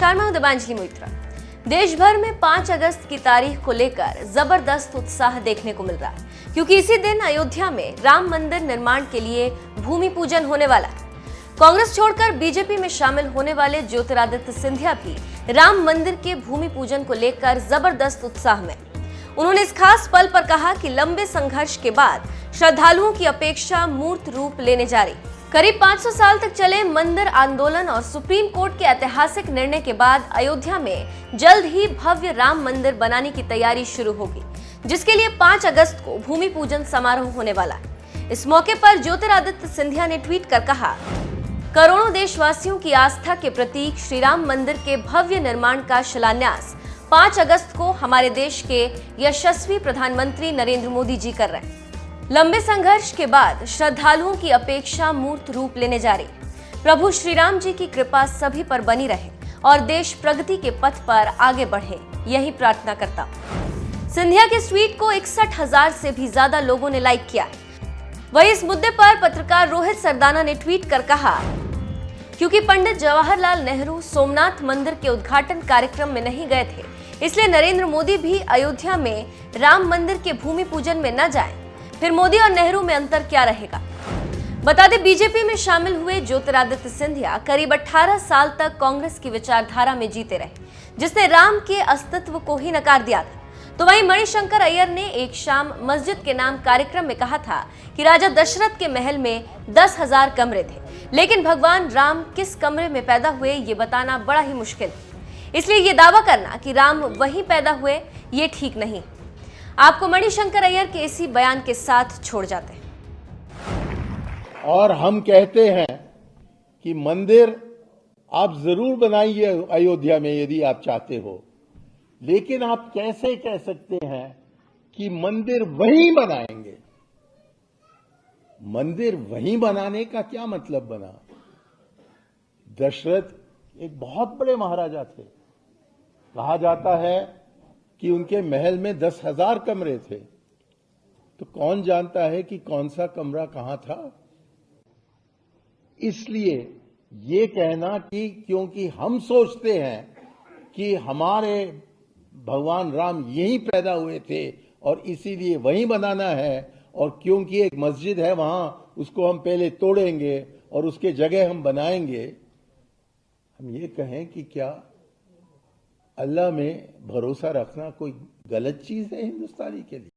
नमस्कार, मैं हूं दिबांजलि मोइत्रा। देश भर में 5 अगस्त की तारीख को लेकर जबरदस्त उत्साह देखने को मिल रहा है, क्योंकि इसी दिन अयोध्या में राम मंदिर निर्माण के लिए भूमि पूजन होने वाला है। कांग्रेस छोड़कर बीजेपी में शामिल होने वाले ज्योतिरादित्य सिंधिया भी राम मंदिर के भूमि पूजन को लेकर जबरदस्त उत्साह में। उन्होंने इस खास पल पर कहा कि लंबे संघर्ष के बाद श्रद्धालुओं की अपेक्षा मूर्त रूप लेने जा रही। करीब 500 साल तक चले मंदिर आंदोलन और सुप्रीम कोर्ट के ऐतिहासिक निर्णय के बाद अयोध्या में जल्द ही भव्य राम मंदिर बनाने की तैयारी शुरू होगी, जिसके लिए 5 अगस्त को भूमि पूजन समारोह होने वाला है। इस मौके पर ज्योतिरादित्य सिंधिया ने ट्वीट कर कहा, करोड़ों देशवासियों की आस्था के प्रतीक श्री राम मंदिर के भव्य निर्माण का शिलान्यास 5 अगस्त को हमारे देश के यशस्वी प्रधानमंत्री नरेंद्र मोदी जी कर रहे हैं। लंबे संघर्ष के बाद श्रद्धालुओं की अपेक्षा मूर्त रूप लेने जा रही। प्रभु श्री राम जी की कृपा सभी पर बनी रहे और देश प्रगति के पथ पर आगे बढ़े, यही प्रार्थना करता हूं। सिंधिया के ट्वीट को 61,000 से भी ज्यादा लोगों ने लाइक किया। वहीं इस मुद्दे पर पत्रकार रोहित सरदाना ने ट्वीट कर कहा, क्योंकि पंडित जवाहरलाल नेहरू सोमनाथ मंदिर के उद्घाटन कार्यक्रम में नहीं गए थे, इसलिए नरेंद्र मोदी भी अयोध्या में राम मंदिर के भूमि पूजन में न जाएं। फिर मोदी और नेहरू में अंतर क्या रहेगा? बता दें, बीजेपी में शामिल हुए ज्योतिरादित्य सिंधिया करीब 18 साल तक कांग्रेस की विचारधारा में जीते रहे, जिसने राम के अस्तित्व को ही नकार दिया था। तो वहीं मणिशंकर अय्यर ने एक शाम मस्जिद के नाम कार्यक्रम में कहा था कि राजा दशरथ के महल में 10,000 कमरे थे, लेकिन भगवान राम किस कमरे में पैदा हुए ये बताना बड़ा ही मुश्किल है। इसलिए ये दावा करना कि राम वहीं पैदा हुए ये ठीक नहीं। आपको मणिशंकर अय्यर के इसी बयान के साथ छोड़ जाते हैं। और हम कहते हैं कि मंदिर आप जरूर बनाइए अयोध्या में यदि आप चाहते हो, लेकिन आप कैसे कह सकते हैं कि मंदिर वहीं बनाएंगे? मंदिर वहीं बनाने का क्या मतलब बना? दशरथ एक बहुत बड़े महाराजा थे। कहा जाता है कि उनके महल में 10,000 कमरे थे। तो कौन जानता है कि कौन सा कमरा कहां था? इसलिए ये कहना कि क्योंकि हम सोचते हैं कि हमारे भगवान राम यहीं पैदा हुए थे और इसीलिए वहीं बनाना है, और क्योंकि एक मस्जिद है वहां उसको हम पहले तोड़ेंगे और उसके जगह हम बनाएंगे, हम ये कहें कि क्या अल्लाह में भरोसा रखना कोई गलत चीज है हिंदुस्तानी के लिए?